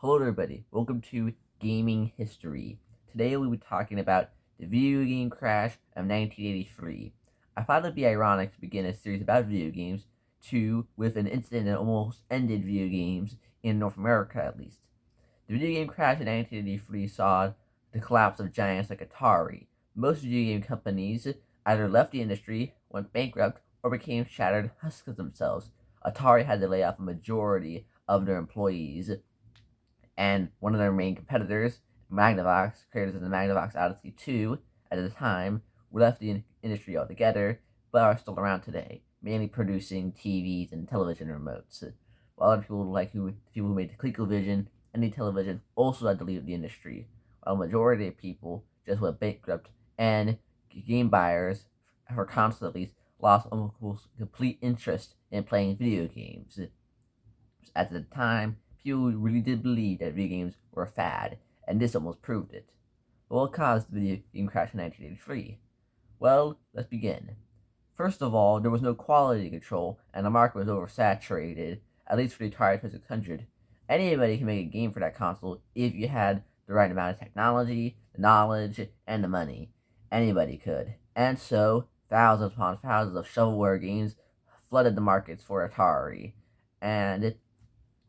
Hello everybody, welcome to Gaming History. Today we'll be talking about the video game crash of 1983. I thought it'd be ironic to begin a series about video games with an incident that almost ended video games in North America at least. The video game crash in 1983 saw the collapse of giants like Atari. Most video game companies either left the industry, went bankrupt, or became shattered husks of themselves. Atari had to lay off a majority of their employees, and one of their main competitors, Magnavox, creators of the Magnavox Odyssey 2 at the time, left the industry altogether, but are still around today, mainly producing TVs and television remotes. While other people people who made the ColecoVision and the television also had to leave the industry, while the majority of people just went bankrupt, and game buyers, for console at least, lost almost complete interest in playing video games. At the time, people really did believe that video games were a fad, and this almost proved it. But what caused the video game crash in 1983? Well, let's begin. First of all, there was no quality control, and the market was oversaturated, at least for the Atari 2600. Anybody can make a game for that console if you had the right amount of technology, the knowledge, and the money. Anybody could. And so, thousands upon thousands of shovelware games flooded the markets for Atari. And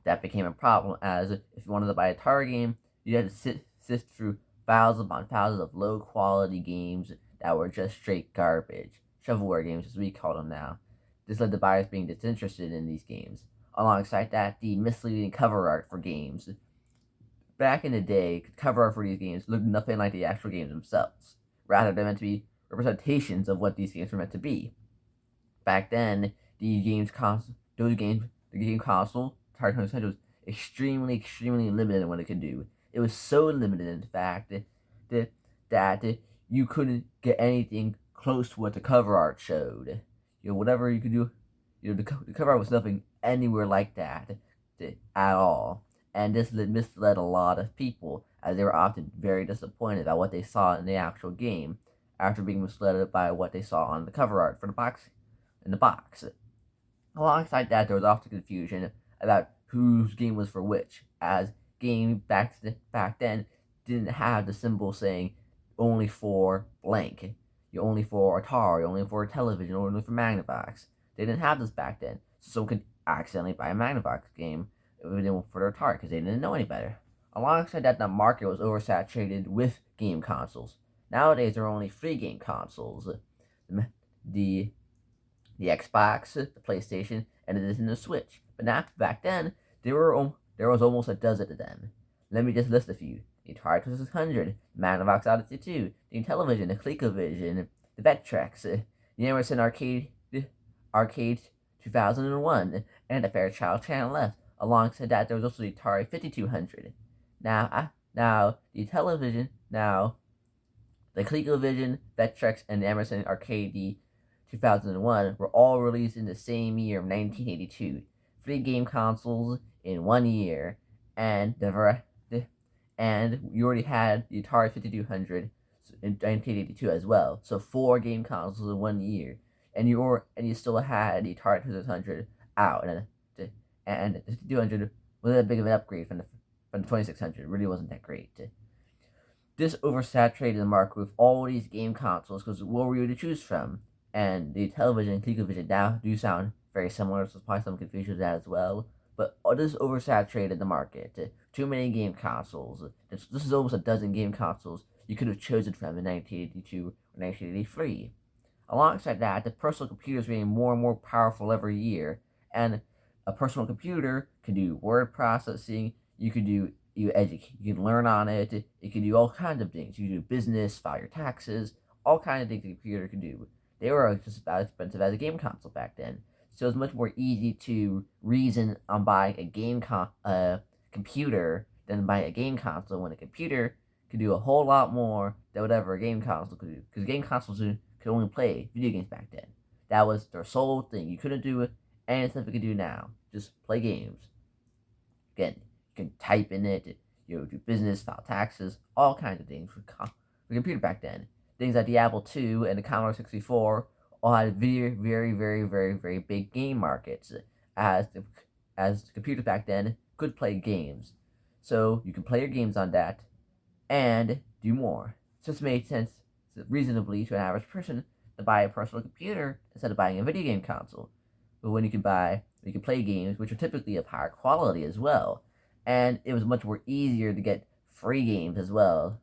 that became a problem, as if you wanted to buy a Atari game, you had to sift through thousands upon thousands of low-quality games that were just straight garbage. Shovelware games, as we call them now. This led to buyers being disinterested in these games. Alongside that, the misleading cover art for games. Back in the day, cover art for these games looked nothing like the actual games themselves. Rather, they're meant to be representations of what these games were meant to be. Back then, the game console, Atari 2600, was extremely limited in what it could do. It was so limited, in fact, that you couldn't get anything close to what the cover art showed. Whatever you could do, the cover art was nothing anywhere like that at all. And this misled a lot of people, as they were often very disappointed about what they saw in the actual game, after being misled by what they saw on the cover art for the box. Alongside that, there was often confusion about whose game was for which, as game back then didn't have the symbol saying only for blank. You're only for Atari, only for television, only for Magnavox. They didn't have this back then, so someone could accidentally buy a Magnavox game for their Atari because they didn't know any better. Alongside that, the market was oversaturated with game consoles. Nowadays, there are only 3 game consoles: the Xbox, the PlayStation, and the Nintendo Switch. But back then, there was almost a dozen of them. Let me just list a few: the Atari 2600, Magnavox Odyssey 2, the Intellivision, the ColecoVision, the Vectrex, the Emerson Arcade 2001, and the Fairchild Channel F. Alongside that, there was also the Atari 5200. Now the television, the ColecoVision, Vectrex, and the Emerson Arcade 2001 were all released in the same year of 1982. 3 game consoles in 1 year, and you already had the Atari 5200 in 1982 as well. So 4 game consoles in 1 year, and you still had the Atari 2600 out, and the 5200 wasn't that big of an upgrade from the 2600. It really wasn't that great. This oversaturated the market with all these game consoles because what were you to choose from? And the television and ColecoVision now do sound very similar, so there's probably some confusion with that as well. But this oversaturated the market. Too many game consoles. This is almost a dozen game consoles you could have chosen from in 1982 or 1983. Alongside that, the personal computers became more and more powerful every year, and a personal computer can do word processing. You can learn on it. It can do all kinds of things. You can do business, file your taxes, all kinds of things a computer can do. They were just about as expensive as a game console back then, so it was much more easy to reason on buying a computer than buying a game console, when a computer could do a whole lot more than whatever a game console could do, because game consoles could only play video games back then. That was their sole thing. You couldn't do any stuff you could do now. Just play games. Again, you can type in it, do business, file taxes, all kinds of things with a computer back then. Things like the Apple II and the Commodore 64 all had very big game markets, as the computers back then could play games. so you can play your games on that and do more. So it made sense reasonably to an average person to buy a personal computer instead of buying a video game console. But when you can play games which are typically of higher quality as well, and it was much more easier to get free games as well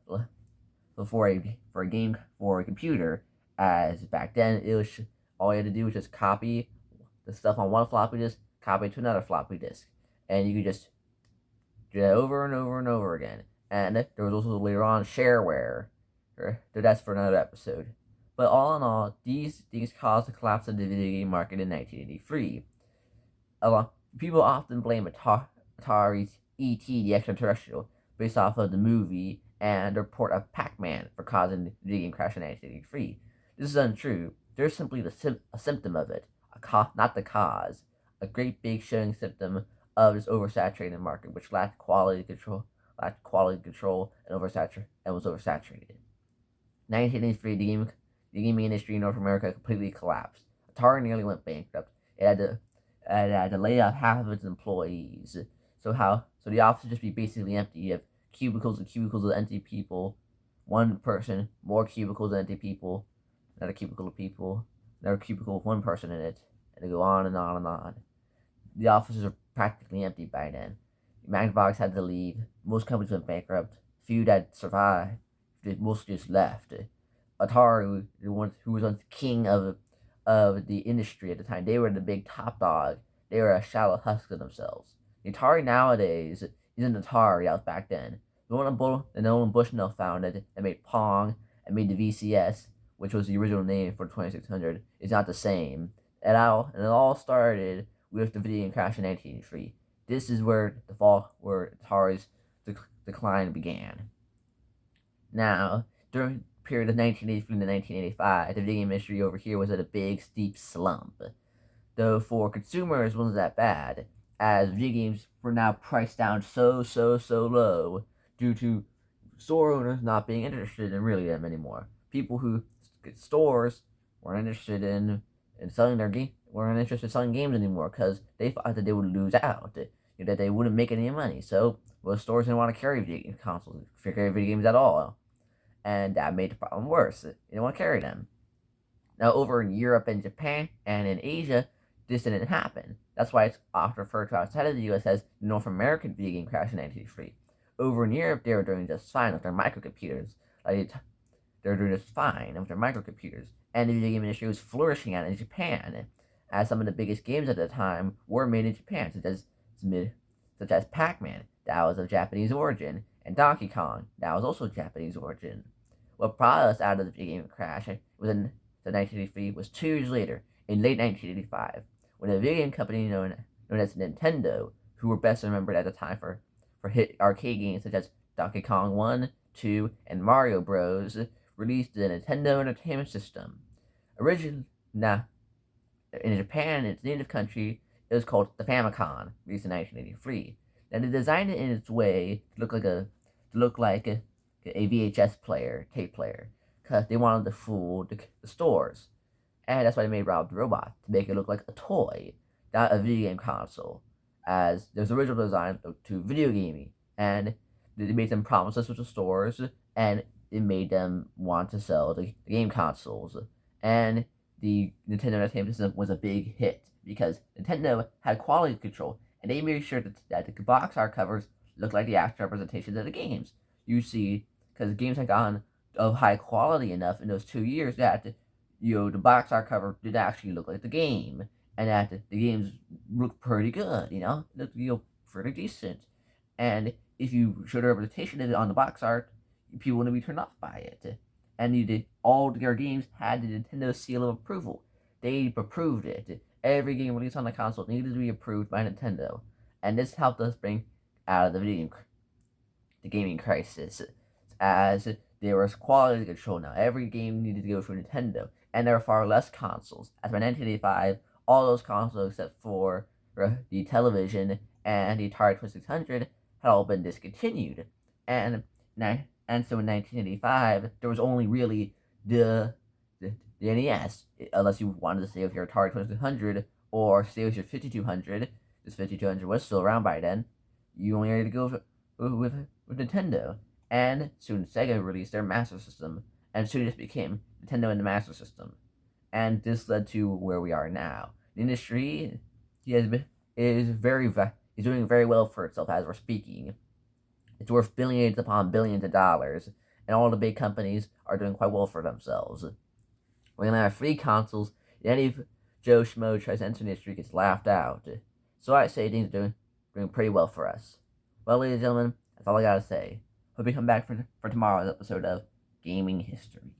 for a computer, as back then it was all you had to do was just copy the stuff on one floppy disk, copy it to another floppy disk, and you could just do that over and over and over again. And there was also later on shareware. That's for another episode. But all in all, these things caused the collapse of the video game market in 1983. People often blame Atari's E.T. the Extraterrestrial, based off of the movie and the report of Pac-Man, for causing the video game crash in 1983. This is untrue. There's simply a symptom of it, not the cause. A great big showing symptom of this oversaturated market, which lacked quality control, and was oversaturated. 1983, the gaming industry in North America completely collapsed. Atari nearly went bankrupt. It had to lay off half of its employees. So the office would just be basically empty. You have cubicles and cubicles of empty people, one person, more cubicles of empty people, another cubicle of people, another cubicle with one person in it, and it go on and on and on. The offices are practically empty by then. Magnavox had to leave. Most companies went bankrupt. Few that survived. Most just left. Atari, who was once king of the industry at the time, they were the big top dog. They were a shallow husk of themselves. The Atari nowadays isn't Atari out back then. The Nolan Bushnell founded and made Pong and made the VCS, which was the original name for the 2600, is not the same. It all started with the video game crash in 1983. This is where Atari's decline began. Now, during the period of 1983 to 1985, the video game industry over here was at a big, steep slump. Though for consumers, it wasn't that bad, as video games were now priced down so low due to store owners not being interested in really them anymore. People who get stores weren't interested in selling weren't interested in selling games anymore because they thought that they would lose out, that they wouldn't make any money. So most stores didn't want to carry video game consoles, carry video games at all, and that made the problem worse. They didn't want to carry them. Now, over in Europe and Japan and in Asia, this didn't happen. That's why it's often referred to outside of the U.S. as the North American video game crash in 1983. Over in Europe, they were doing just fine with their microcomputers. They were doing just fine with their microcomputers. And the video game industry was flourishing out in Japan, as some of the biggest games at the time were made in Japan, such as Pac-Man, that was of Japanese origin, and Donkey Kong, that was also Japanese origin. What brought us out of the video game crash was in 1983 was 2 years later, in late 1985, when a video game company known as Nintendo, who were best remembered at the time for hit arcade games such as Donkey Kong 1, 2, and Mario Bros., released the Nintendo Entertainment System. Originally, in Japan, its native country, it was called the Famicom, released in 1983. Now they designed it in its way to look like a VHS player, tape player, because they wanted to fool the stores. And that's why they made Rob the Robot, to make it look like a toy, not a video game console, as there's original design to video gaming, and they made some promises with the stores, and it made them want to sell the game consoles. And the Nintendo Entertainment System was a big hit, because Nintendo had quality control, and they made sure that the box art covers looked like the actual representations of the games. You see, because the games had gotten of high quality enough in those 2 years that the box art cover did actually look like the game, and that the games looked pretty good, looked pretty decent. And if you showed a representation of it on the box art, people wouldn't be turned off by it. And all their games had the Nintendo seal of approval. They approved it. Every game released on the console needed to be approved by Nintendo, and this helped us bring out of the gaming crisis, as there was quality control now. Every game needed to go through Nintendo, and there were far less consoles. As by 1985, all those consoles except for the television and the Atari 2600 had all been discontinued, and so in 1985 there was only really the NES, unless you wanted to stay with your Atari 2600 or stay with your 5200. This 5200 was still around by then. You only had to go with Nintendo, and soon Sega released their Master System, and soon it just became Nintendo and the Master System, and this led to where we are now. The industry is is doing very well for itself as we're speaking. It's worth billions upon billions of dollars, and all the big companies are doing quite well for themselves. We're gonna have free consoles, and any Joe Schmo tries to enter the industry gets laughed out. So I say things are doing pretty well for us. Well, ladies and gentlemen, that's all I gotta say. Hope you come back for tomorrow's episode of Gaming History.